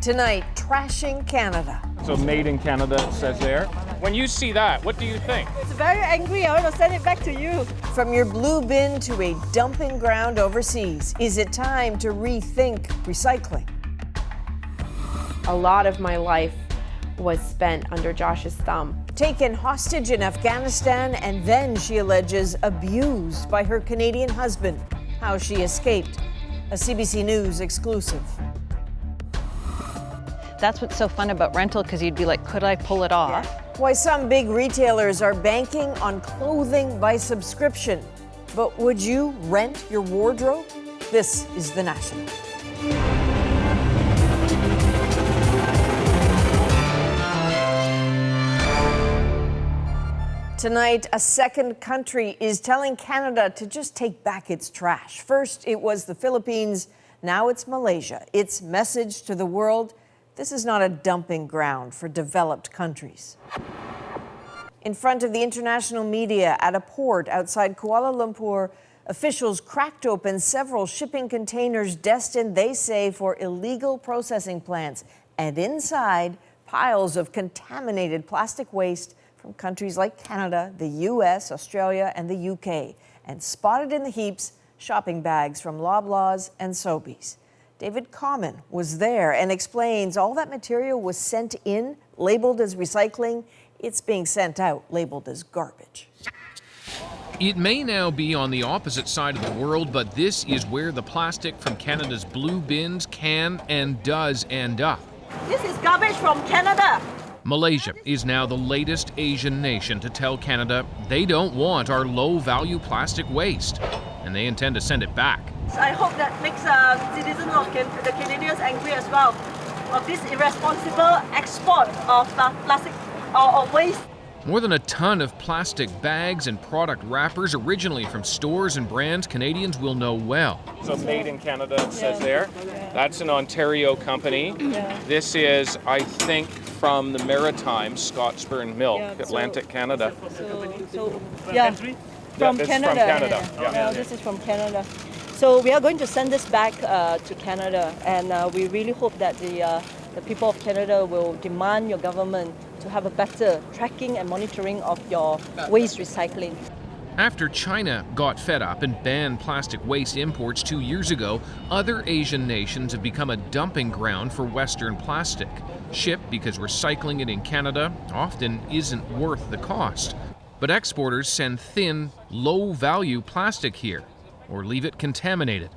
Tonight, trashing Canada. So made in Canada, it says there. When you see that, what do you think? It's very angry. I want to send it back to you. From your blue bin to a dumping ground overseas, is it time to rethink recycling? A lot of my life was spent under Josh's thumb. Taken hostage in Afghanistan and then, she alleges, abused by her Canadian husband. How she escaped. A CBC News exclusive. That's what's so fun about rental, because you'd be like, could I pull it off? Why some big retailers are banking on clothing by subscription. But would you rent your wardrobe? This is The National. Tonight, a second country is telling Canada to just take back its trash. First, it was the Philippines. Now it's Malaysia. Its message to the world: this is not a dumping ground for developed countries. In front of the international media at a port outside Kuala Lumpur, officials cracked open several shipping containers destined, they say, for illegal processing plants. And inside, piles of contaminated plastic waste from countries like Canada, the US, Australia, and the UK. And spotted in the heaps, shopping bags from Loblaws and Sobeys. David Common was there and explains all that material was sent in, labeled as recycling. It's being sent out, labeled as garbage. It may now be on the opposite side of the world, but this is where the plastic from Canada's blue bins can and does end up. This is garbage from Canada. Malaysia is now the latest Asian nation to tell Canada they don't want our low-value plastic waste, and they intend to send it back. I hope that makes citizens of the Canadians angry as well, of this irresponsible export of plastic or waste. More than a ton of plastic bags and product wrappers, originally from stores and brands Canadians will know well. So made in Canada, it says there. That's an Ontario company. This is, I think, from the Maritime, Scottsburn Milk, Atlantic Canada. From it's Canada. From Canada. Yeah. This is from Canada. So we are going to send this back to Canada, and we really hope that the people of Canada will demand your government to have a better tracking and monitoring of your waste recycling. After China got fed up and banned plastic waste imports 2 years ago, other Asian nations have become a dumping ground for Western plastic. Shipped because recycling it in Canada often isn't worth the cost. But exporters send thin, low-value plastic here, or leave it contaminated.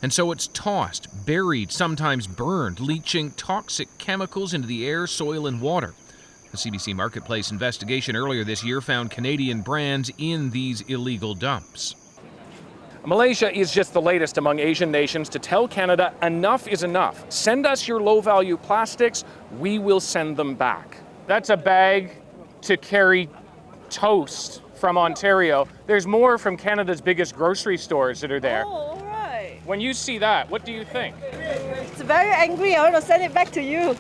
And so it's tossed, buried, sometimes burned, leaching toxic chemicals into the air, soil, and water. The CBC Marketplace investigation earlier this year found Canadian brands in these illegal dumps. Malaysia is just the latest among Asian nations to tell Canada enough is enough. Send us your low-value plastics, we will send them back. That's a bag to carry toast from Ontario. There's more from Canada's biggest grocery stores that are there. Oh, all right. When you see that, what do you think? It's very angry. I want to send it back to you.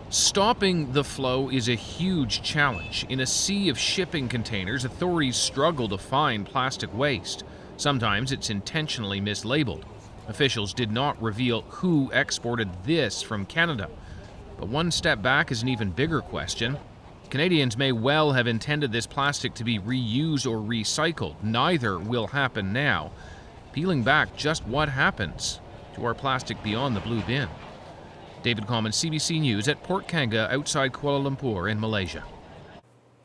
Stopping the flow is a huge challenge. In a sea of shipping containers, authorities struggle to find plastic waste. Sometimes it's intentionally mislabeled. Officials did not reveal who exported this from Canada. But one step back is an even bigger question. Canadians may well have intended this plastic to be reused or recycled. Neither will happen now. Peeling back just what happens to our plastic beyond the blue bin. David Common, CBC News at Port Kanga outside Kuala Lumpur in Malaysia.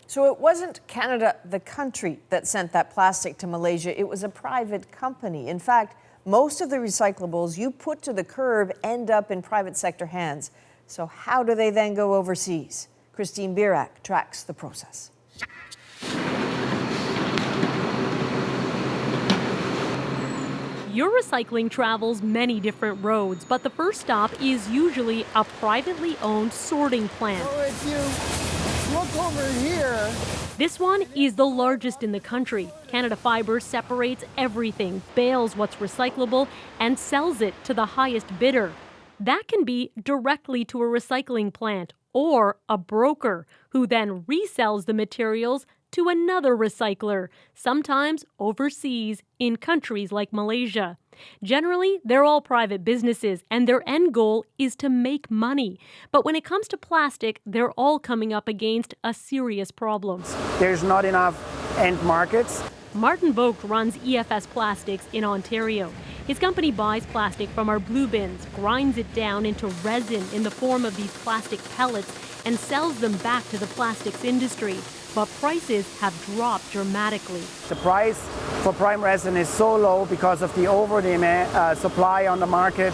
So it wasn't Canada, the country, that sent that plastic to Malaysia. It was a private company. In fact, most of the recyclables you put to the curb end up in private sector hands. So how do they then go overseas? Christine Birak tracks the process. Your recycling travels many different roads, but the first stop is usually a privately owned sorting plant. So if you look over here, this one is the largest in the country. Canada Fibre separates everything, bales what's recyclable, and sells it to the highest bidder. That can be directly to a recycling plant or a broker who then resells the materials to another recycler, sometimes overseas in countries like Malaysia. Generally, they're all private businesses, and their end goal is to make money. But when it comes to plastic, they're all coming up against a serious problem. There's not enough end markets. Martin Vogt runs EFS Plastics in Ontario. His company buys plastic from our blue bins, grinds it down into resin in the form of these plastic pellets, and sells them back to the plastics industry. But prices have dropped dramatically. The price for prime resin is so low because of the supply on the market.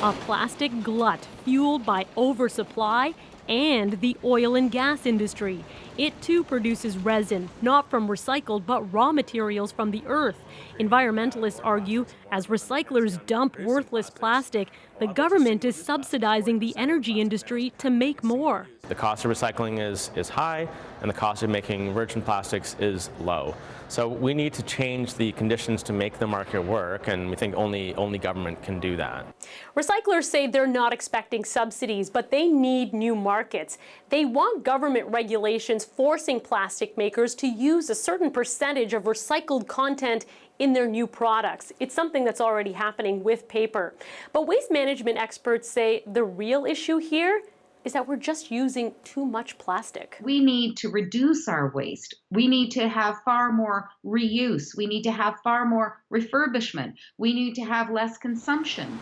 A plastic glut fueled by oversupply and the oil and gas industry. It too produces resin, not from recycled but raw materials from the earth. Environmentalists argue as recyclers dump worthless plastic, the government is subsidizing the energy industry to make more. The cost of recycling is high, and the cost of making virgin plastics is low. So we need to change the conditions to make the market work, and we think only government can do that. Recyclers say they're not expecting subsidies, but they need new markets. They want government regulations forcing plastic makers to use a certain percentage of recycled content in their new products. It's something that's already happening with paper. But waste management experts say the real issue here is that we're just using too much plastic. We need to reduce our waste. We need to have far more reuse. We need to have far more refurbishment. We need to have less consumption.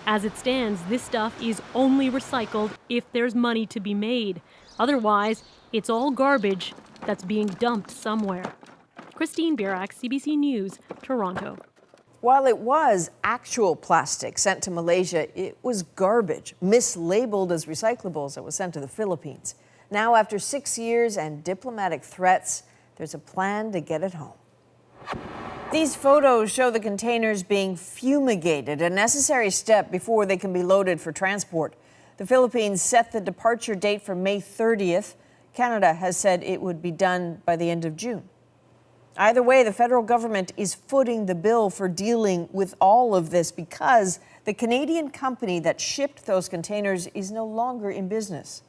As it stands, this stuff is only recycled if there's money to be made. Otherwise, it's all garbage that's being dumped somewhere. Christine Birak, CBC News, Toronto. While it was actual plastic sent to Malaysia, it was garbage, mislabeled as recyclables that was sent to the Philippines. Now, after 6 years and diplomatic threats, there's a plan to get it home. These photos show the containers being fumigated, a necessary step before they can be loaded for transport. The Philippines set the departure date for May 30th. Canada has said it would be done by the end of June. Either way, the federal government is footing the bill for dealing with all of this because the Canadian company that shipped those containers is no longer in business.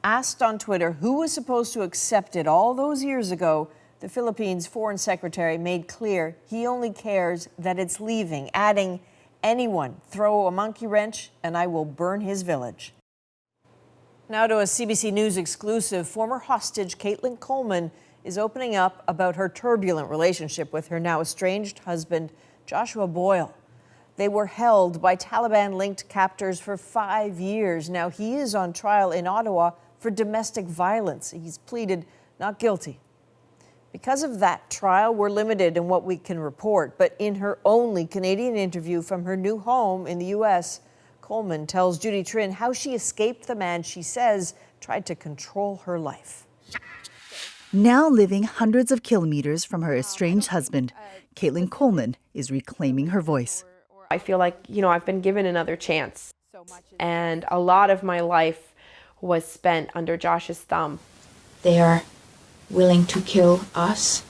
Asked on Twitter who was supposed to accept it all those years ago, the Philippines Foreign Secretary made clear he only cares that it's leaving, adding, "Anyone throw a monkey wrench and I will burn his village." Now to a CBC News exclusive. Former hostage Caitlin Coleman is opening up about her turbulent relationship with her now estranged husband, Joshua Boyle. They were held by Taliban-linked captors for 5 years. Now he is on trial in Ottawa for domestic violence. He's pleaded not guilty. Because of that trial, we're limited in what we can report. But in her only Canadian interview from her new home in the U.S., Coleman tells Judy Trin how she escaped the man she says tried to control her life. Now living hundreds of kilometers from her estranged husband, Caitlin Coleman is reclaiming her voice. I feel like, I've been given another chance. And a lot of my life was spent under Josh's thumb. They are willing to kill us.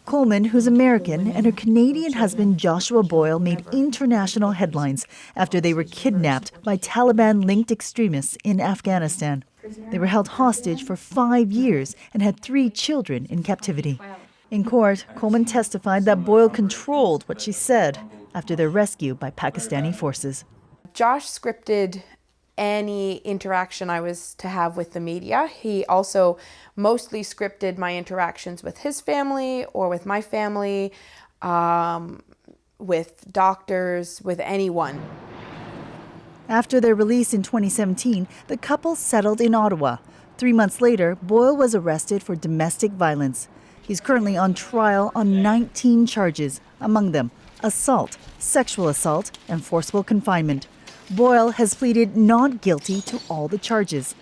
Coleman, who's American, and her Canadian husband Joshua Boyle made international headlines after they were kidnapped by Taliban-linked extremists in Afghanistan. They were held hostage for 5 years and had 3 children in captivity. In court, Coleman testified that Boyle controlled what she said after their rescue by Pakistani forces. Josh scripted any interaction I was to have with the media. He also mostly scripted my interactions with his family or with my family, with doctors, with anyone. After their release in 2017, the couple settled in Ottawa. 3 months later, Boyle was arrested for domestic violence. He's currently on trial on 19 charges, among them assault, sexual assault, and forcible confinement. Boyle has pleaded not guilty to all the charges.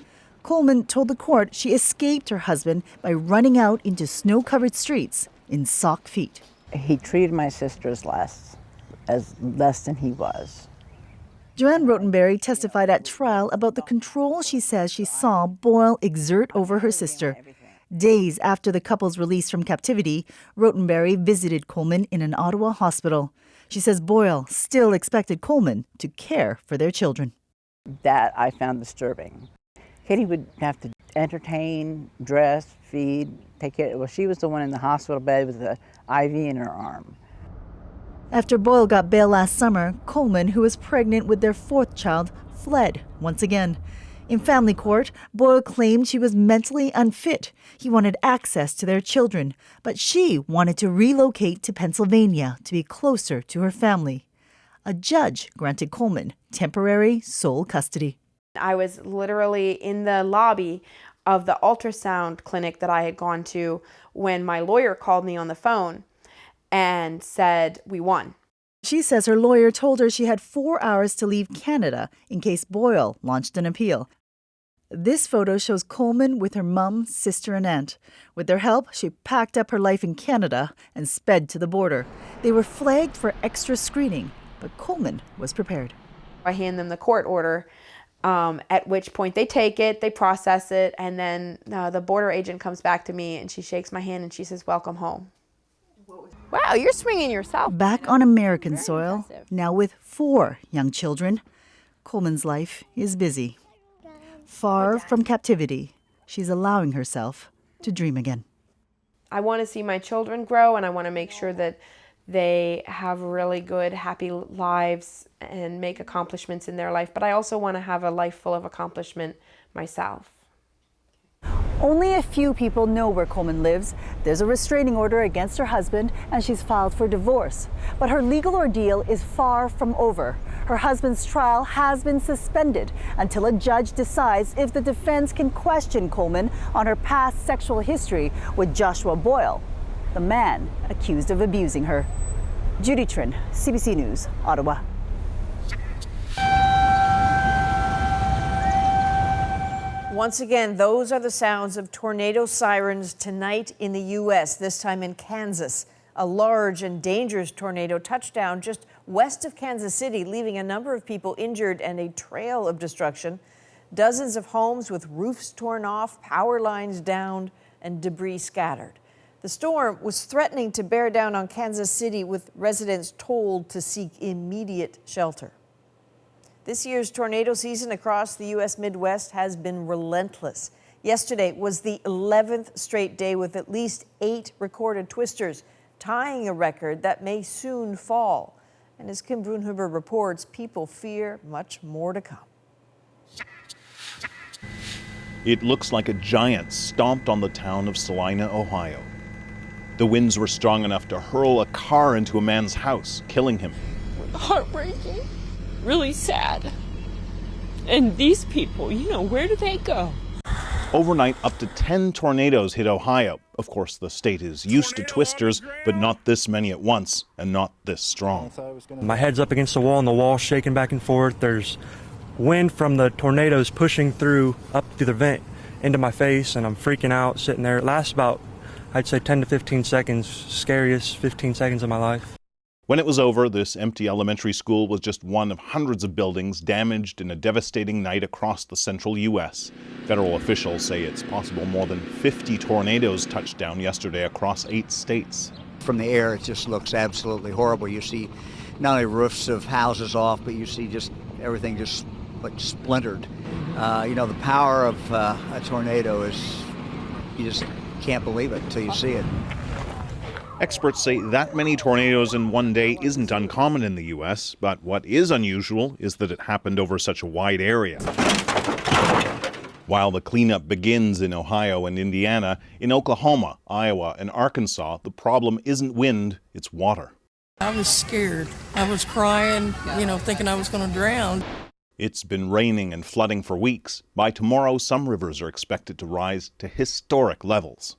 Coleman told the court she escaped her husband by running out into snow-covered streets in sock feet. He treated my sisters less than he was. Joanne Rotenberry testified at trial about the control she says she saw Boyle exert over her sister. Days after the couple's release from captivity, Rotenberry visited Coleman in an Ottawa hospital. She says Boyle still expected Coleman to care for their children. That I found disturbing. Katie would have to entertain, dress, feed, take care. Well, she was the one in the hospital bed with the IV in her arm. After Boyle got bail last summer, Coleman, who was pregnant with their fourth child, fled once again. In family court, Boyle claimed she was mentally unfit. He wanted access to their children, but she wanted to relocate to Pennsylvania to be closer to her family. A judge granted Coleman temporary sole custody. I was literally in the lobby of the ultrasound clinic that I had gone to when my lawyer called me on the phone and said, "We won." She says her lawyer told her she had 4 hours to leave Canada in case Boyle launched an appeal. This photo shows Coleman with her mom, sister, and aunt. With their help, she packed up her life in Canada and sped to the border. They were flagged for extra screening, but Coleman was prepared. I hand them the court order, at which point they take it, they process it, and then the border agent comes back to me and she shakes my hand and she says, "Welcome home." Wow, you're swinging yourself. Back on American soil, now with 4 young children, Coleman's life is busy. Far from captivity, she's allowing herself to dream again. I want to see my children grow, and I want to make sure that they have really good, happy lives and make accomplishments in their life. But I also want to have a life full of accomplishment myself. Only a few people know where Coleman lives. There's a restraining order against her husband, and she's filed for divorce. But her legal ordeal is far from over. Her husband's trial has been suspended until a judge decides if the defense can question Coleman on her past sexual history with Joshua Boyle, the man accused of abusing her. Judy Trin, CBC News, Ottawa. Once again, those are the sounds of tornado sirens tonight in the U.S., this time in Kansas. A large and dangerous tornado touched down just west of Kansas City, leaving a number of people injured and a trail of destruction. Dozens of homes with roofs torn off, power lines downed, and debris scattered. The storm was threatening to bear down on Kansas City, with residents told to seek immediate shelter. This year's tornado season across the U.S. Midwest has been relentless. Yesterday was the 11th straight day with at least 8 recorded twisters, tying a record that may soon fall. And as Kim Brunhuber reports, people fear much more to come. It looks like a giant stomped on the town of Salina, Ohio. The winds were strong enough to hurl a car into a man's house, killing him. Heartbreaking. Really sad. And these people, where do they go? Overnight, up to 10 tornadoes hit Ohio. Of course, the state is used to twisters, but not this many at once, and not this strong. My head's up against the wall shaking back and forth. There's wind from the tornadoes pushing through, up through the vent into my face, and I'm freaking out, sitting there. It lasts about, I'd say, 10 to 15 seconds, scariest 15 seconds of my life. When it was over, this empty elementary school was just one of hundreds of buildings damaged in a devastating night across the central U.S. Federal officials say it's possible more than 50 tornadoes touched down yesterday across 8 states. From the air, it just looks absolutely horrible. You see not only roofs of houses off, but you see just everything just like splintered. The power of a tornado is, you just can't believe it until you see it. Experts say that many tornadoes in one day isn't uncommon in the U.S., but what is unusual is that it happened over such a wide area. While the cleanup begins in Ohio and Indiana, in Oklahoma, Iowa, and Arkansas, the problem isn't wind, it's water. I was scared. I was crying, thinking I was going to drown. It's been raining and flooding for weeks. By tomorrow, some rivers are expected to rise to historic levels.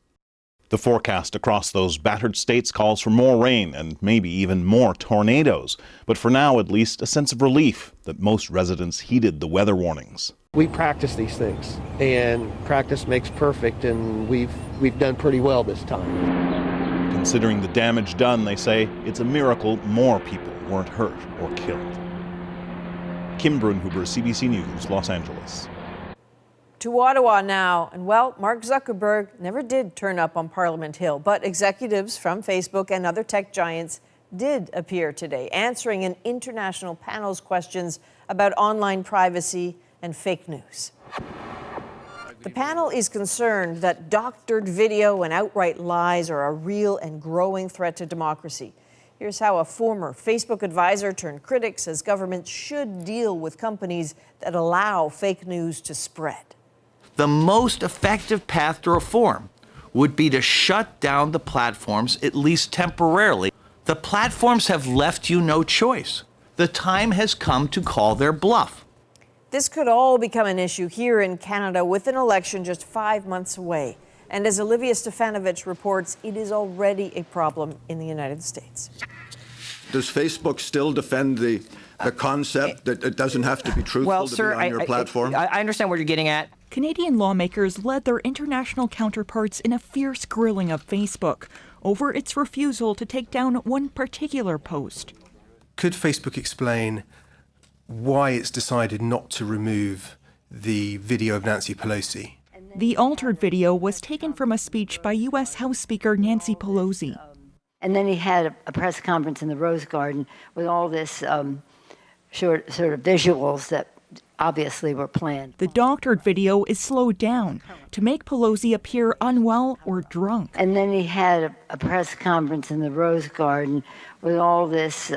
The forecast across those battered states calls for more rain and maybe even more tornadoes. But for now, at least, a sense of relief that most residents heeded the weather warnings. We practice these things, and practice makes perfect, and we've done pretty well this time. Considering the damage done, they say it's a miracle more people weren't hurt or killed. Kim Brunhuber, CBC News, Los Angeles. To Ottawa now, and Mark Zuckerberg never did turn up on Parliament Hill, but executives from Facebook and other tech giants did appear today, answering an international panel's questions about online privacy and fake news. The panel is concerned that doctored video and outright lies are a real and growing threat to democracy. Here's how a former Facebook advisor turned critic says governments should deal with companies that allow fake news to spread. The most effective path to reform would be to shut down the platforms, at least temporarily. The platforms have left you no choice. The time has come to call their bluff. This could all become an issue here in Canada with an election just 5 months away. And as Olivia Stefanovich reports, it is already a problem in the United States. Does Facebook still defend the concept that it doesn't have to be truthful to be on your platform? I understand what you're getting at. Canadian lawmakers led their international counterparts in a fierce grilling of Facebook over its refusal to take down one particular post. Could Facebook explain why it's decided not to remove the video of Nancy Pelosi? The altered video was taken from a speech by U.S. House Speaker Nancy Pelosi. And then he had a press conference in the Rose Garden with all this sort of visuals that obviously were planned. The doctored video is slowed down to make Pelosi appear unwell or drunk. And then he had a press conference in the Rose Garden with all this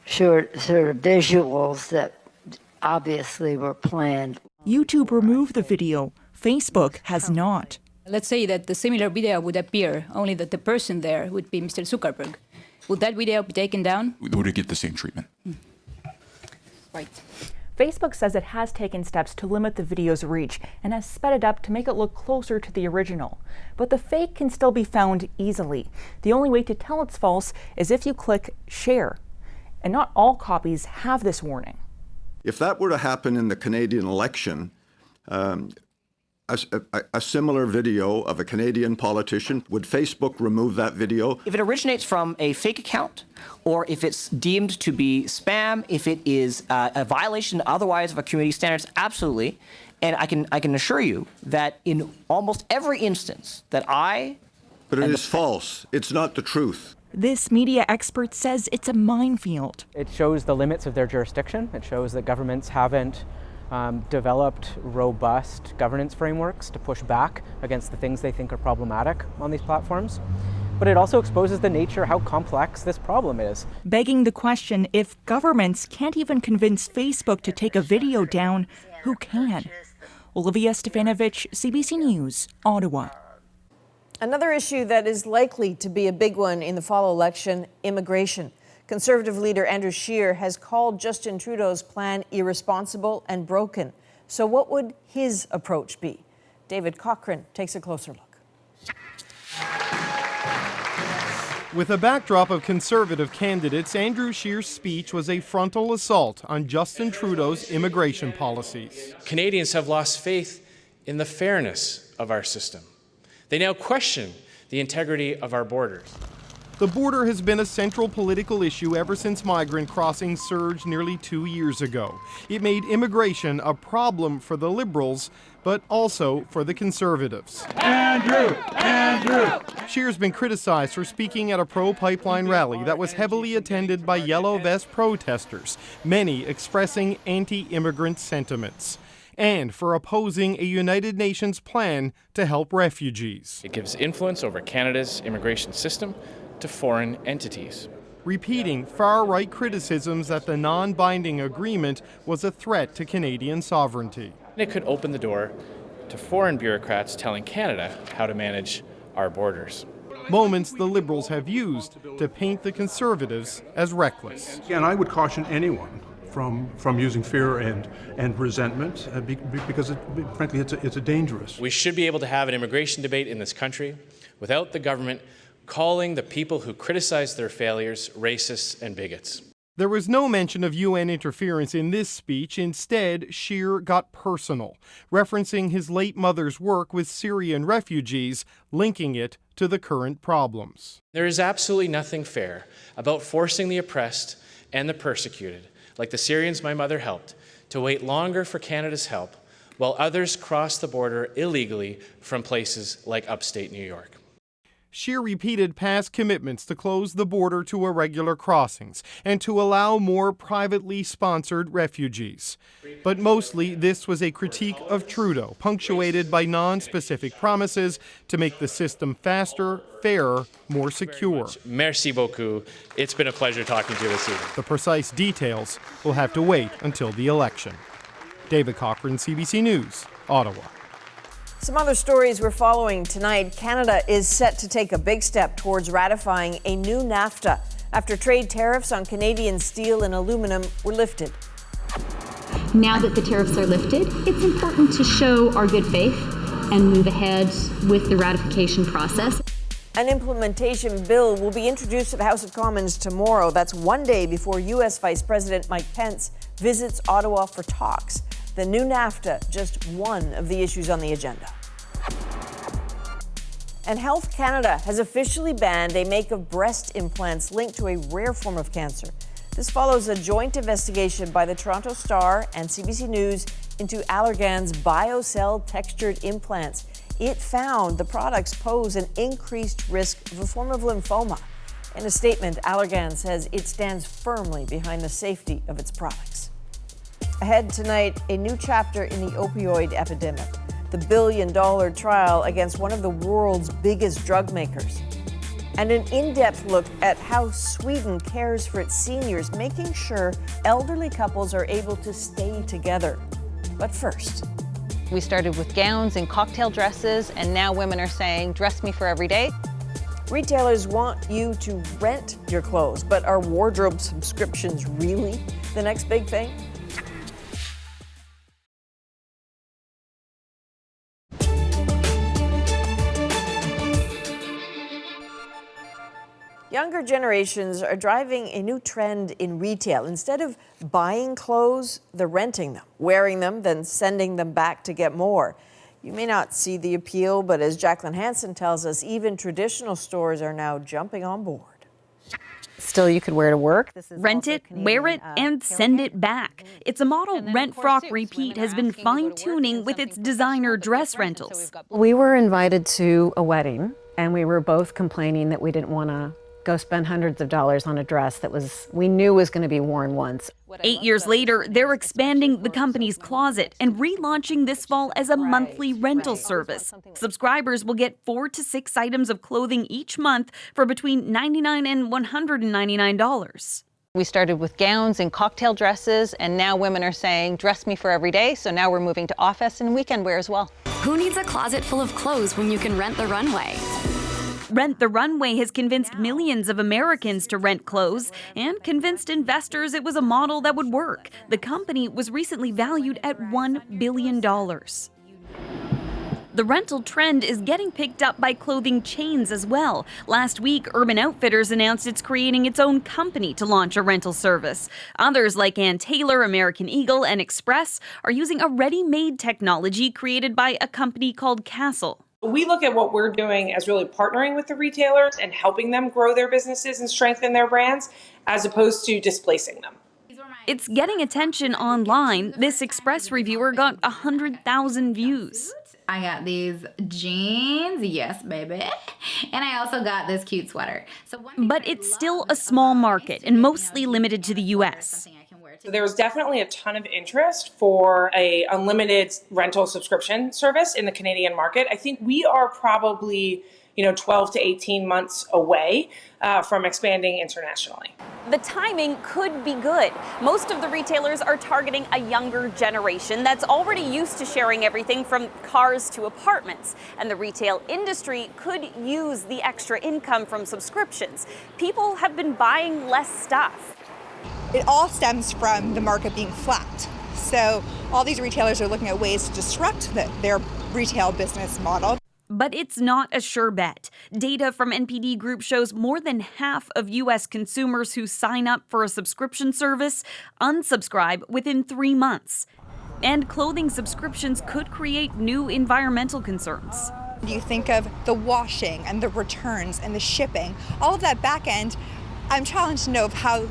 sort of visuals that obviously were planned. YouTube removed the video. Facebook has not. Let's say that the similar video would appear, only that the person there would be Mr. Zuckerberg. Would that video be taken down? Would it get the same treatment? Right. Facebook says it has taken steps to limit the video's reach and has sped it up to make it look closer to the original. But the fake can still be found easily. The only way to tell it's false is if you click share. And not all copies have this warning. If that were to happen in the Canadian election, a similar video of a Canadian politician, would Facebook remove that video? If it originates from a fake account, or if it's deemed to be spam, if it is a violation otherwise of our community standards, absolutely. And I can assure you that in almost every instance that But it is false. It's not the truth. This media expert says it's a minefield. It shows the limits of their jurisdiction. It shows that governments haven't developed robust governance frameworks to push back against the things they think are problematic on these platforms. But it also exposes the nature, how complex this problem is. Begging the question, if governments can't even convince Facebook to take a video down, who can? Olivia Stefanovich, CBC News, Ottawa. Another issue that is likely to be a big one in the fall election, immigration. Conservative leader Andrew Scheer has called Justin Trudeau's plan irresponsible and broken. So what would his approach be? David Cochran takes a closer look. With a backdrop of Conservative candidates, Andrew Scheer's speech was a frontal assault on Justin Trudeau's immigration policies. Canadians have lost faith in the fairness of our system. They now question the integrity of our borders. The border has been a central political issue ever since migrant crossings surged nearly 2 years ago. It made immigration a problem for the Liberals, but also for the Conservatives. Andrew! Scheer's been criticized for speaking at a pro-pipeline rally that was heavily attended by yellow vest protesters, many expressing anti-immigrant sentiments, and for opposing a United Nations plan to help refugees. It gives influence over Canada's immigration system to foreign entities. Repeating far-right criticisms that the non-binding agreement was a threat to Canadian sovereignty. It could open the door to foreign bureaucrats telling Canada how to manage our borders. Moments the Liberals have used to paint the Conservatives as reckless. And I would caution anyone from using fear and resentment because, frankly, it's a dangerous. We should be able to have an immigration debate in this country without the government calling the people who criticize their failures racists and bigots. There was no mention of UN interference in this speech. Instead, Scheer got personal, referencing his late mother's work with Syrian refugees, linking it to the current problems. There is absolutely nothing fair about forcing the oppressed and the persecuted, like the Syrians my mother helped, to wait longer for Canada's help while others cross the border illegally from places like upstate New York. She repeated past commitments to close the border to irregular crossings and to allow more privately sponsored refugees. But mostly, this was a critique of Trudeau, punctuated by non-specific promises to make the system faster, fairer, more secure. Merci beaucoup. It's been a pleasure talking to you this evening. The precise details will have to wait until the election. David Cochran, CBC News, Ottawa. Some other stories we're following tonight. Canada is set to take a big step towards ratifying a new NAFTA after trade tariffs on Canadian steel and aluminum were lifted. Now that the tariffs are lifted, it's important to show our good faith and move ahead with the ratification process. An implementation bill will be introduced to the House of Commons tomorrow. That's one day before U.S. Vice President Mike Pence visits Ottawa for talks. The new NAFTA, just one of the issues on the agenda. And Health Canada has officially banned a make of breast implants linked to a rare form of cancer. This follows a joint investigation by the Toronto Star and CBC News into Allergan's BioCell textured implants. It found the products pose an increased risk of a form of lymphoma. In a statement, Allergan says it stands firmly behind the safety of its products. Ahead tonight, a new chapter in the opioid epidemic, the billion-dollar trial against one of the world's biggest drug makers, and an in-depth look at how Sweden cares for its seniors, making sure elderly couples are able to stay together. But first, we started with gowns and cocktail dresses, and now women are saying, dress me for every day. Retailers want you to rent your clothes, but are wardrobe subscriptions really the next big thing? Younger generations are driving a new trend in retail. Instead of buying clothes, they're renting them, wearing them, then sending them back to get more. You may not see the appeal, but as Jacqueline Hansen tells us, even traditional stores are now jumping on board. Still, you could wear to work. Rent it, wear it, and send it back. It's a model Rent, Frock, Repeat has been fine-tuning with its designer dress rentals. We were invited to a wedding, and we were both complaining that we didn't want to go spend hundreds of dollars on a dress that we knew was going to be worn once. 8 years later, they're expanding the company's closet and relaunching this fall as a monthly rental service. Subscribers will get 4 to 6 items of clothing each month for between $99 and $199. We started with gowns and cocktail dresses, and now women are saying, dress me for every day. So now we're moving to office and weekend wear as well. Who needs a closet full of clothes when you can rent the runway? Rent the Runway has convinced millions of Americans to rent clothes and convinced investors it was a model that would work. The company was recently valued at $1 billion. The rental trend is getting picked up by clothing chains as well. Last week, Urban Outfitters announced it's creating its own company to launch a rental service. Others like Ann Taylor, American Eagle, and Express are using a ready-made technology created by a company called Castle. We look at what we're doing as really partnering with the retailers and helping them grow their businesses and strengthen their brands, as opposed to displacing them. It's getting attention online. This Express reviewer got 100,000 views. I got these jeans, yes, baby. And I also got this cute sweater. But it's still a small market and mostly limited to the U.S. So there was definitely a ton of interest for a unlimited rental subscription service in the Canadian market. I think we are probably 12 to 18 months away from expanding internationally. The timing could be good. Most of the retailers are targeting a younger generation that's already used to sharing everything from cars to apartments. And the retail industry could use the extra income from subscriptions. People have been buying less stuff. It all stems from the market being flat. So all these retailers are looking at ways to disrupt their retail business model. But it's not a sure bet. Data from NPD Group shows more than half of U.S. consumers who sign up for a subscription service unsubscribe within 3 months. And clothing subscriptions could create new environmental concerns. You think of the washing and the returns and the shipping, all of that back end. I'm challenged to know of how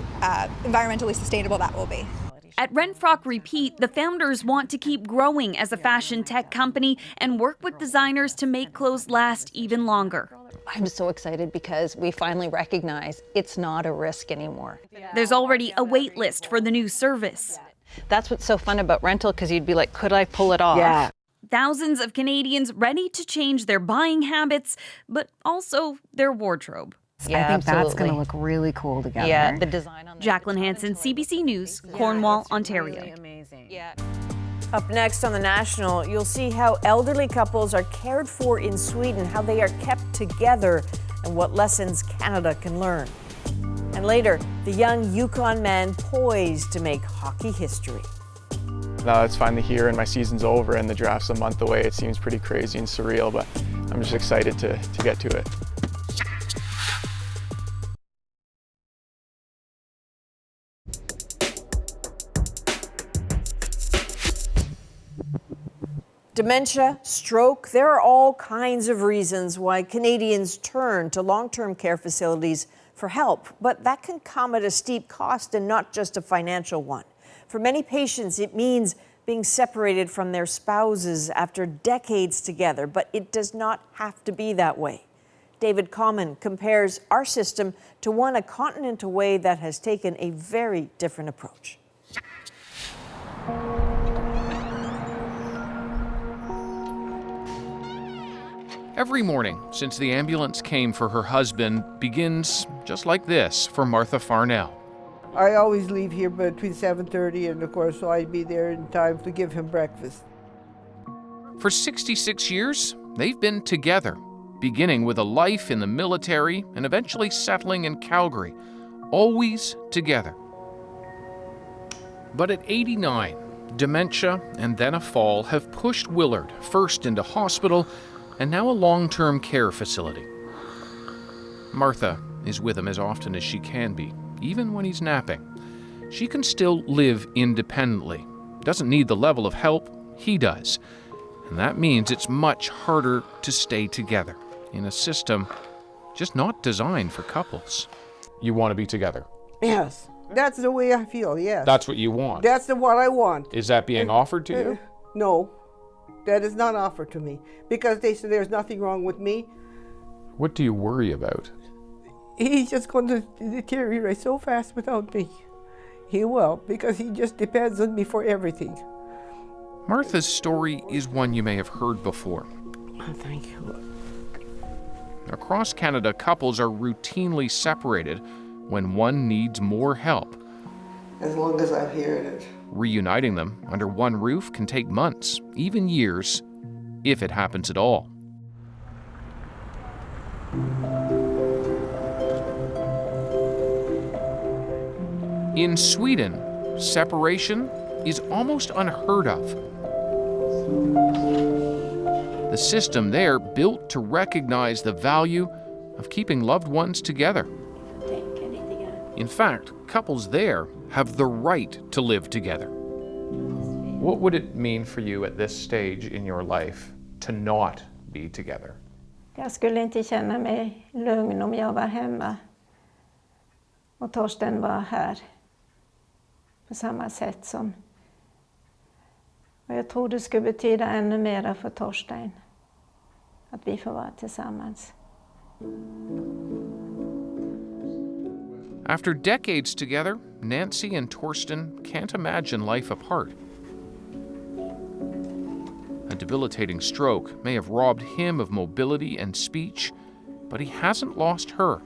environmentally sustainable that will be. At Rent, Frock, Repeat, the founders want to keep growing as a fashion tech company and work with designers to make clothes last even longer. I'm so excited because we finally recognize it's not a risk anymore. There's already a wait list for the new service. That's what's so fun about rental, because you'd be like, could I pull it off? Yeah. Thousands of Canadians ready to change their buying habits, but also their wardrobe. Yeah, I think that's absolutely. going to look really cool together. Yeah, the design on Jacqueline Hansen, CBC News, Cornwall, Ontario. Really amazing. Yeah. Up next on The National, you'll see how elderly couples are cared for in Sweden, how they are kept together, and what lessons Canada can learn. And later, the young Yukon man poised to make hockey history. Now it's finally here and my season's over and the draft's a month away. It seems pretty crazy and surreal, but I'm just excited to get to it. Dementia, stroke, there are all kinds of reasons why Canadians turn to long-term care facilities for help, but that can come at a steep cost and not just a financial one. For many patients, it means being separated from their spouses after decades together, but it does not have to be that way. David Common compares our system to one a continent away that has taken a very different approach. Every morning since the ambulance came for her husband begins just like this for Martha Farnell. I always leave here between 7:30 and of course so I'd be there in time to give him breakfast. For 66 years, they've been together, beginning with a life in the military and eventually settling in Calgary, always together. But at 89, dementia and then a fall have pushed Willard first into hospital and now a long-term care facility. Martha is with him as often as she can be, even when he's napping. She can still live independently, doesn't need the level of help he does, and that means it's much harder to stay together in a system just not designed for couples. You want to be together? Yes, that's the way I feel, yes. That's what you want? That's what I want. Is that being offered to you? No, that is not offered to me because they say there's nothing wrong with me. What do you worry about? He's just going to deteriorate so fast without me. He will, because he just depends on me for everything. Martha's story is one you may have heard before. Oh, thank you. Across Canada, couples are routinely separated when one needs more help. As long as I'm hearing it. Reuniting them under one roof can take months, even years, if it happens at all. In Sweden, separation is almost unheard of. The system there built to recognize the value of keeping loved ones together. In fact, couples there have the right to live together. What would it mean for you at this stage in your life to not be together? Jag skulle inte känna mig lugn om jag var hemma och Torsten var här på samma sätt som. Och jag tror det skulle betyda ännu mer för Torsten att vi får vara tillsammans. After decades together, Nancy and Torsten can't imagine life apart. A debilitating stroke may have robbed him of mobility and speech, but he hasn't lost her.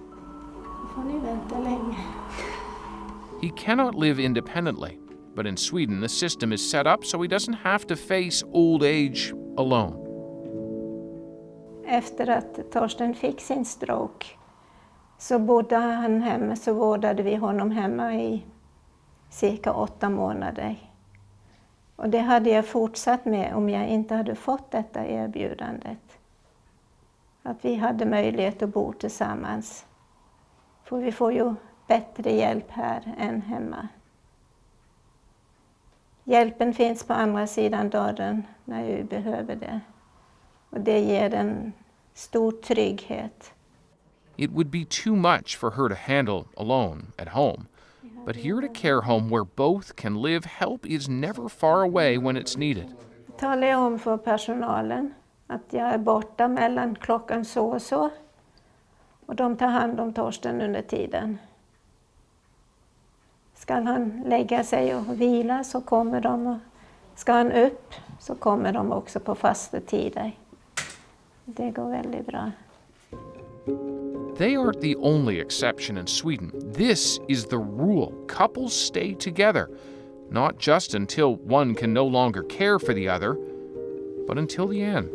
Får ni vänta länge. He cannot live independently, but in Sweden the system is set up so he doesn't have to face old age alone. Efter att Torsten fick sin stroke så bodde han hemma, så vårdade vi honom hemma i cirka 8 månader. Och det hade jag fortsatt med om jag inte hade fått detta erbjudandet. Att vi hade möjlighet att bo tillsammans. För vi får ju bättre hjälp här än hemma. Hjälpen finns på andra sidan dörren när vi behöver det. Och det ger en stor trygghet. It would be too much for her to handle alone at home. But here at a care home where both can live, help is never far away when it's needed. Jag talar om för personalen att jag är borta mellan klockan så och så. Och de tar hand om Torsten under tiden. Ska han lägga sig och vila så kommer de. Och ska han upp så kommer de också på fasta tider. Det går väldigt bra. They aren't the only exception in Sweden. This is the rule. Couples stay together, not just until one can no longer care for the other, but until the end.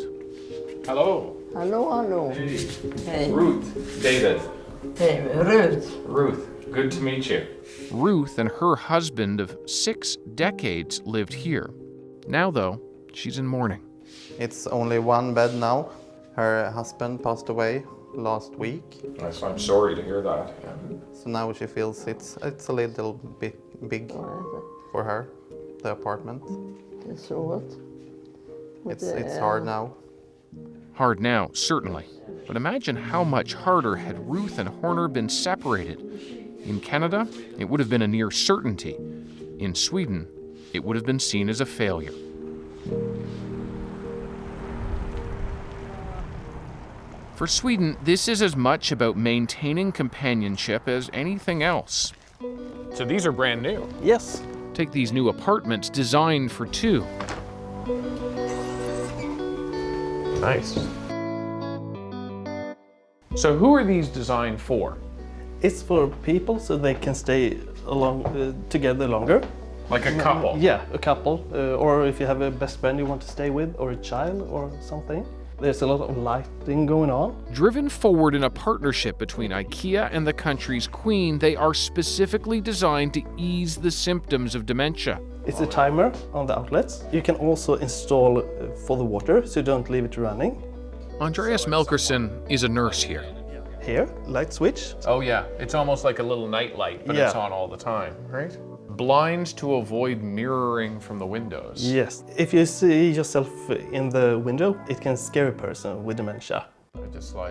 Hello. Hallå, hallå. Hey. Hej. Ruth. David. Hej, Ruth. Ruth, good to meet you. Ruth and her husband of 6 decades lived here. Now, though, she's in mourning. It's only one bed now. Her husband passed away last week. Yes, I'm sorry to hear that. So now she feels it's a little bit big for her, the apartment. It's hard now. Hard now, certainly. But imagine how much harder had Ruth and Horner been separated. In Canada, it would have been a near certainty. In Sweden, it would have been seen as a failure. For Sweden, this is as much about maintaining companionship as anything else. So these are brand new? Yes. Take these new apartments designed for 2. Nice. So who are these designed for? It's for people so they can stay together longer. Like a couple? Yeah, a couple. Or if you have a best friend you want to stay with, or a child or something. There's a lot of lighting going on. Driven forward in a partnership between IKEA and the country's queen, they are specifically designed to ease the symptoms of dementia. It's a timer on the outlets. You can also install for the water, so you don't leave it running. Andreas Melkerson is a nurse here. Here, light switch. Oh yeah, it's almost like a little night light, but it's on all the time, right? Blinds to avoid mirroring from the windows. Yes. If you see yourself in the window, it can scare a person with dementia.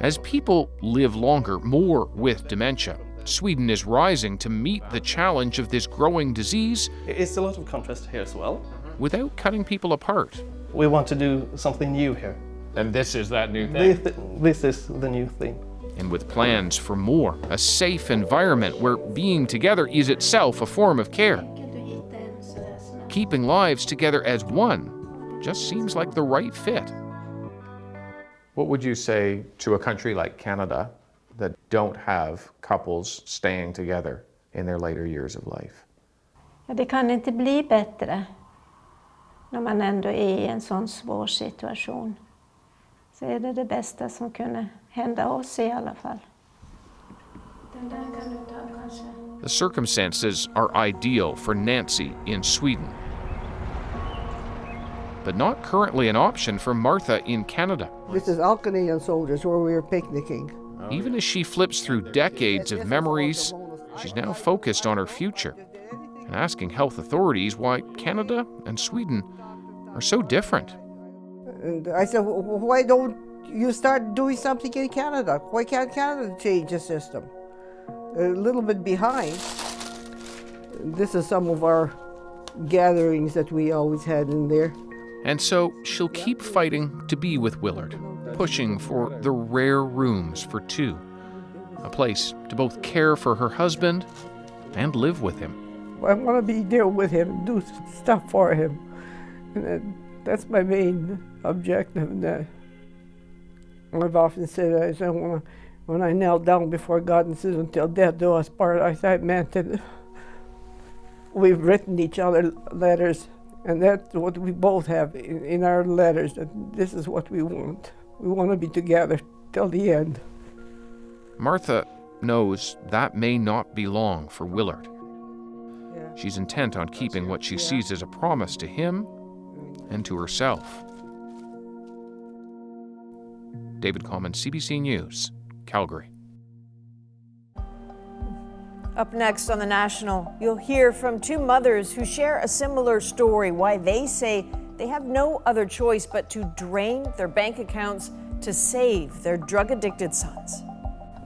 As people live longer, more with dementia, Sweden is rising to meet the challenge of this growing disease. It's a lot of contrast here as well. Without cutting people apart. We want to do something new here. And this is that new thing? This is the new thing. And with plans for more, a safe environment where being together is itself a form of care. Keeping lives together as one just seems like the right fit. What would you say to a country like Canada that don't have couples staying together in their later years of life? Det kan inte bli bättre när man ändå är i en sån svår situation. Så är det bästa som kunde hända oss i alla fall. Den där kan du ta kanske. The circumstances are ideal for Nancy in Sweden, but not currently an option for Martha in Canada. This is all Canadian soldiers where we were picnicking. Even as she flips through decades of memories, she's now focused on her future and asking health authorities why Canada and Sweden are so different. And I said, why don't you start doing something in Canada? Why can't Canada change the system? A little bit behind. This is some of our gatherings that we always had in there. And so she'll keep fighting to be with Willard, pushing for the rare rooms for 2, a place to both care for her husband and live with him. I want to be there with him and do stuff for him. And that's my main objective. And I've often said, I said when I knelt down before God and said, until death do us part, I meant that we've written each other letters, and that's what we both have in our letters, that this is what we want. We want to be together till the end. Martha knows that may not be long for Willard. She's intent on keeping what she sees as a promise to him and to herself. David Coleman, CBC News, Calgary. Up next on The National, you'll hear from 2 mothers who share a similar story, why they say they have no other choice but to drain their bank accounts to save their drug-addicted sons.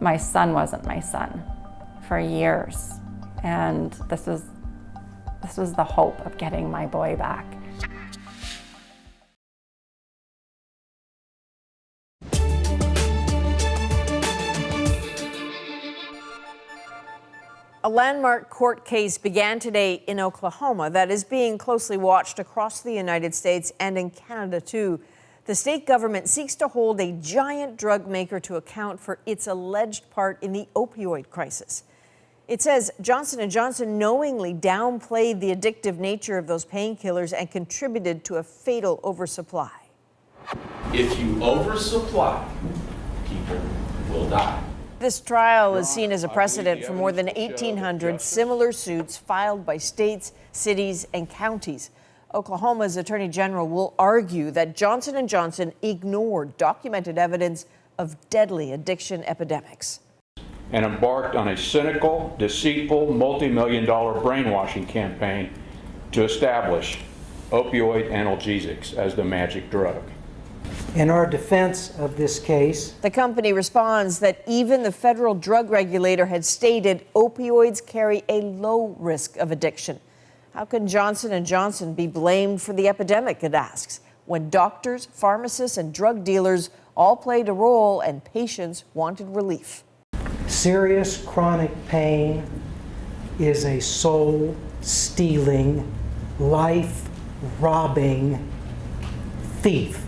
My son wasn't my son for years, and this was the hope of getting my boy back. A landmark court case began today in Oklahoma that is being closely watched across the United States and in Canada, too. The state government seeks to hold a giant drug maker to account for its alleged part in the opioid crisis. It says Johnson & Johnson knowingly downplayed the addictive nature of those painkillers and contributed to a fatal oversupply. If you oversupply, people will die. This trial is seen as a precedent for more than 1,800 similar suits filed by states, cities, and counties. Oklahoma's Attorney General will argue that Johnson & Johnson ignored documented evidence of deadly addiction epidemics. And embarked on a cynical, deceitful, multi-million-dollar brainwashing campaign to establish opioid analgesics as the magic drug. In our defense of this case, the company responds that even the federal drug regulator had stated opioids carry a low risk of addiction. How can Johnson & Johnson be blamed for the epidemic, it asks, when doctors, pharmacists, and drug dealers all played a role and patients wanted relief? serious chronic pain is a soul-stealing, life-robbing thief.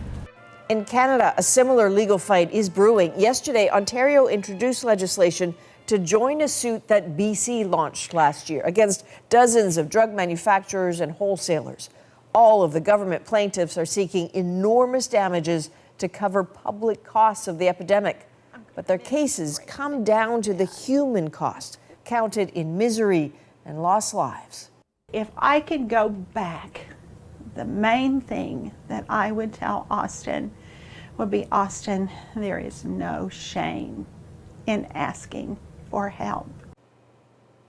In Canada, a similar legal fight is brewing. Yesterday, Ontario introduced legislation to join a suit that BC launched last year against dozens of drug manufacturers and wholesalers. All of the government plaintiffs are seeking enormous damages to cover public costs of the epidemic. But their cases come down to the human cost, counted in misery and lost lives. If I could go back, the main thing that I would tell Austin would be, Austin, there is no shame in asking for help.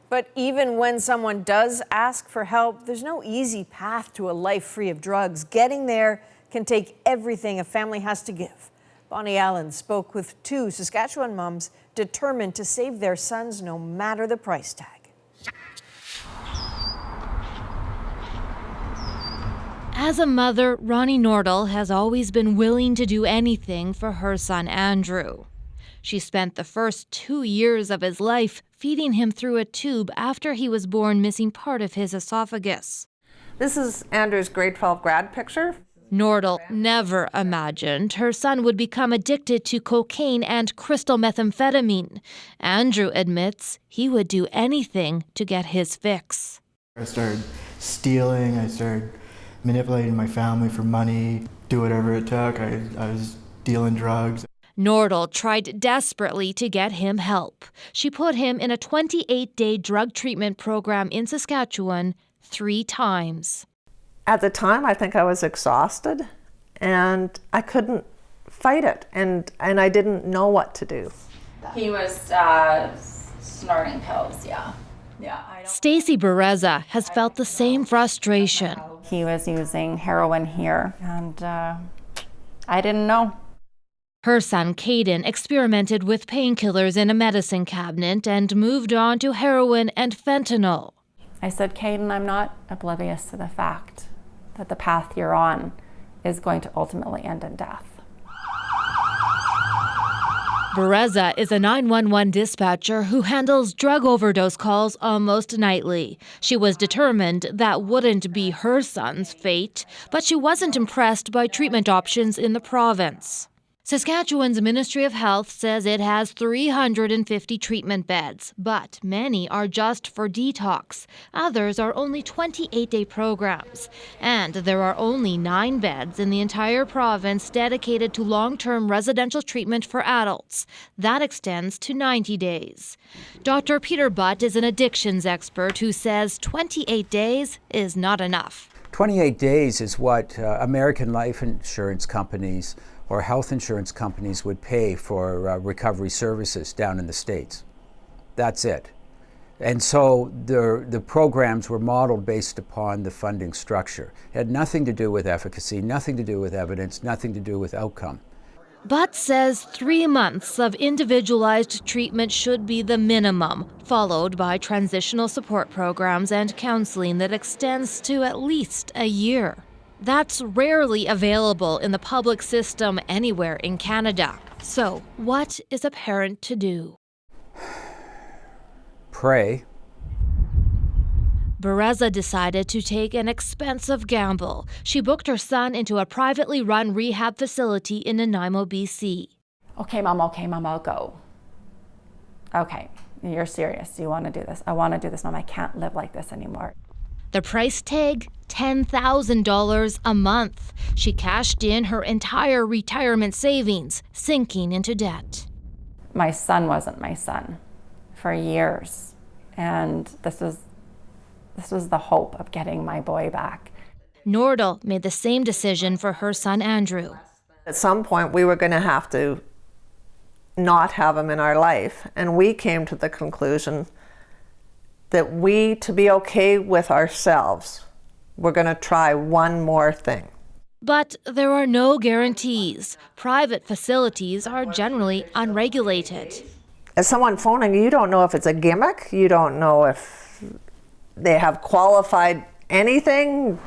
But even when someone does ask for help, there's no easy path to a life free of drugs. Getting there can take everything a family has to give. Bonnie Allen spoke with two Saskatchewan moms determined to save their sons no matter the price tag. As a mother, Ronnie Nordal has always been willing to do anything for her son Andrew. She spent the first 2 years of his life feeding him through a tube after he was born missing part of his esophagus. This is Andrew's grade 12 grad picture. Nordal never imagined her son would become addicted to cocaine and crystal methamphetamine. Andrew admits he would do anything to get his fix. I started stealing, I started manipulating my family for money, do whatever it took. I was dealing drugs. Nordal tried desperately to get him help. She put him in a 28-day drug treatment program in Saskatchewan 3 times. At the time, I think I was exhausted and I couldn't fight it, and I didn't know what to do. He was snorting pills, yeah. Stacy Bereza has felt the same frustration. He was using heroin here, and I didn't know. Her son Caden experimented with painkillers in a medicine cabinet and moved on to heroin and fentanyl. I said, Caden, I'm not oblivious to the fact that the path you're on is going to ultimately end in death. Bereza is a 911 dispatcher who handles drug overdose calls almost nightly. She was determined that wouldn't be her son's fate, but she wasn't impressed by treatment options in the province. Saskatchewan's Ministry of Health says it has 350 treatment beds, but many are just for detox. Others are only 28-day programs. And there are only 9 beds in the entire province dedicated to long-term residential treatment for adults. That extends to 90 days. Dr. Peter Butt is an addictions expert who says 28 days is not enough. 28 days is what American life insurance companies or health insurance companies would pay for recovery services down in the States. That's it. And so the programs were modeled based upon the funding structure. It had nothing to do with efficacy, nothing to do with evidence, nothing to do with outcome. Butt says 3 months of individualized treatment should be the minimum, followed by transitional support programs and counseling that extends to at least a year. That's rarely available in the public system anywhere in Canada. So, what is a parent to do? Pray Bereza decided to take an expensive gamble. She booked her son into a privately run rehab facility in Nanaimo, BC. Okay, Mom, I'll go. Okay, you're serious. You want to do this? I want to do this, Mom. I can't live like this anymore. The price tag, $10,000 a month. She cashed in her entire retirement savings, sinking into debt. My son wasn't my son for years, and this was the hope of getting my boy back. Nordal made the same decision for her son Andrew. At some point, we were going to have to not have him in our life, and we came to the conclusion that to be okay with ourselves, we're going to try one more thing. But there are no guarantees. Private facilities are generally unregulated. As someone phoning, you don't know if it's a gimmick, you don't know if they have qualified anything.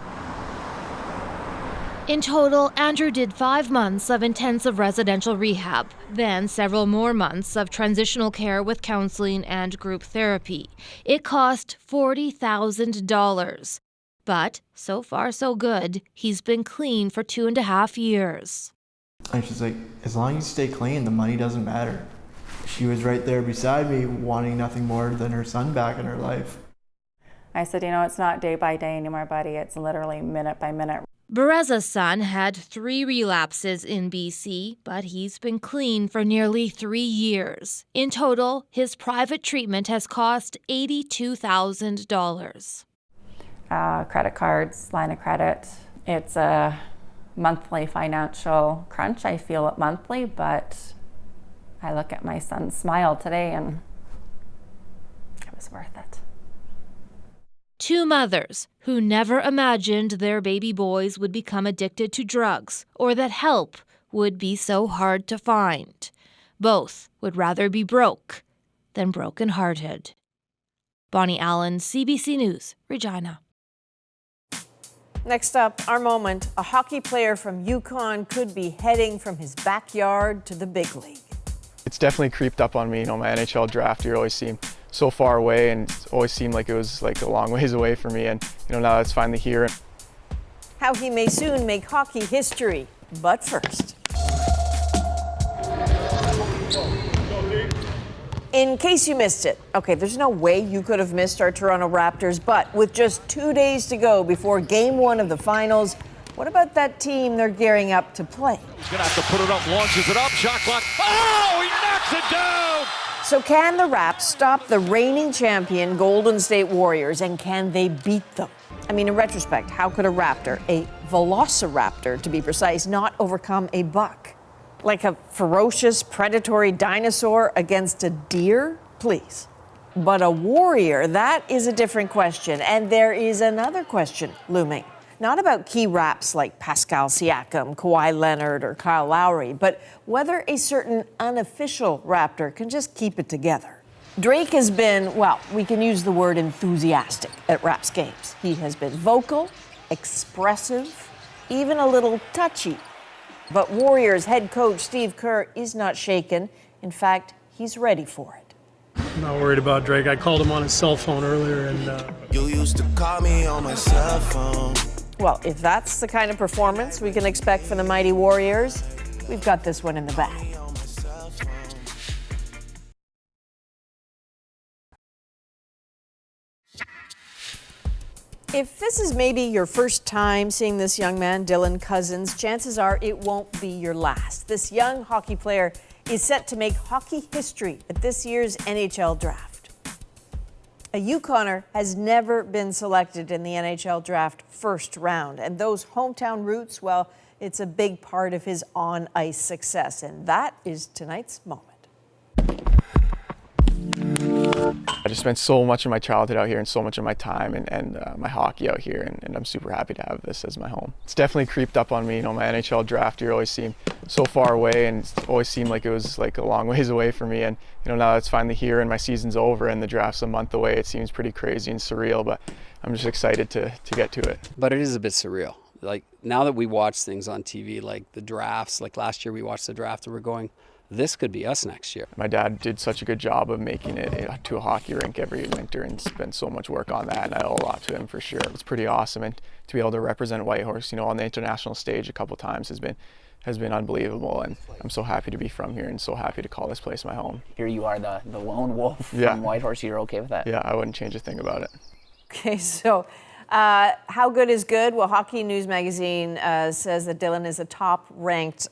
In total, Andrew did 5 months of intensive residential rehab, then several more months of transitional care with counseling and group therapy. It cost $40,000. But so far so good. He's been clean for 2.5 years. And she's like, as long as you stay clean, the money doesn't matter. She was right there beside me, wanting nothing more than her son back in her life. I said, it's not day by day anymore, buddy. It's literally minute by minute. Bereza's son had 3 relapses in BC, but he's been clean for nearly 3 years. In total, his private treatment has cost $82,000. Credit cards, line of credit. It's a monthly financial crunch. I feel it monthly, but I look at my son's smile today and it was worth it. 2 mothers who never imagined their baby boys would become addicted to drugs or that help would be so hard to find. Both would rather be broke than broken-hearted. Bonnie Allen, CBC News, Regina. Next up, our moment. A hockey player from Yukon could be heading from his backyard to the big league. It's definitely creeped up on me. My NHL draft year always seemed so far away, and it always seemed like it was like a long ways away for me. And now it's finally here. How he may soon make hockey history. But first, in case you missed it, okay, there's no way you could have missed our Toronto Raptors, but with just 2 days to go before Game 1 of the finals, what about that team they're gearing up to play? He's going to have to put it up, launches it up, shot clock. Oh, he knocks it down! So can the Raps stop the reigning champion Golden State Warriors, and can they beat them? I mean, in retrospect, how could a raptor, a velociraptor to be precise, not overcome a buck? Like a ferocious, predatory dinosaur against a deer? Please. But a warrior, that is a different question. And there is another question looming. Not about key Raps like Pascal Siakam, Kawhi Leonard, or Kyle Lowry, but whether a certain unofficial Raptor can just keep it together. Drake has been, well, we can use the word enthusiastic at Raps games. He has been vocal, expressive, even a little touchy. But Warriors head coach Steve Kerr is not shaken. In fact, he's ready for it. I'm not worried about Drake. I called him on his cell phone earlier, and you used to call me on my cell phone. Well, if that's the kind of performance we can expect from the mighty Warriors, we've got this one in the bag. If this is maybe your first time seeing this young man, Dylan Cousins, chances are it won't be your last. This young hockey player is set to make hockey history at this year's NHL draft. A Yukoner has never been selected in the NHL draft first round, and those hometown roots, well, it's a big part of his on-ice success, and that is tonight's moment. I just spent so much of my childhood out here and so much of my time and my hockey out here, and I'm super happy to have this as my home. It's definitely creeped up on me. My NHL draft year always seemed so far away, and it always seemed like it was like a long ways away for me. And now it's finally here and my season's over and the draft's a month away. It seems pretty crazy and surreal, but I'm just excited to get to it. But it is a bit surreal. Like now that we watch things on TV, like the drafts, like last year we watched the draft and we're going, this could be us next year. My dad did such a good job of making it to a hockey rink every winter and spent so much work on that, and I owe a lot to him for sure. It's pretty awesome, and to be able to represent Whitehorse, you know, on the international stage a couple times has been unbelievable, and I'm so happy to be from here and so happy to call this place my home. Here you are, the lone wolf from Whitehorse. You're okay with that? Yeah, I wouldn't change a thing about it. Okay, so how good is good? Well, Hockey News Magazine says that Dylan is a top-ranked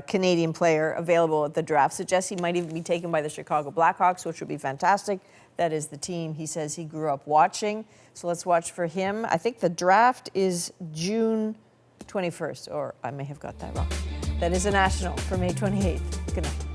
Canadian player available at the draft. Suggests he might even be taken by the Chicago Blackhawks, which would be fantastic. That is the team he says he grew up watching. So let's watch for him. I think the draft is June 21st, or I may have got that wrong. That is a national for May 28th. Good night.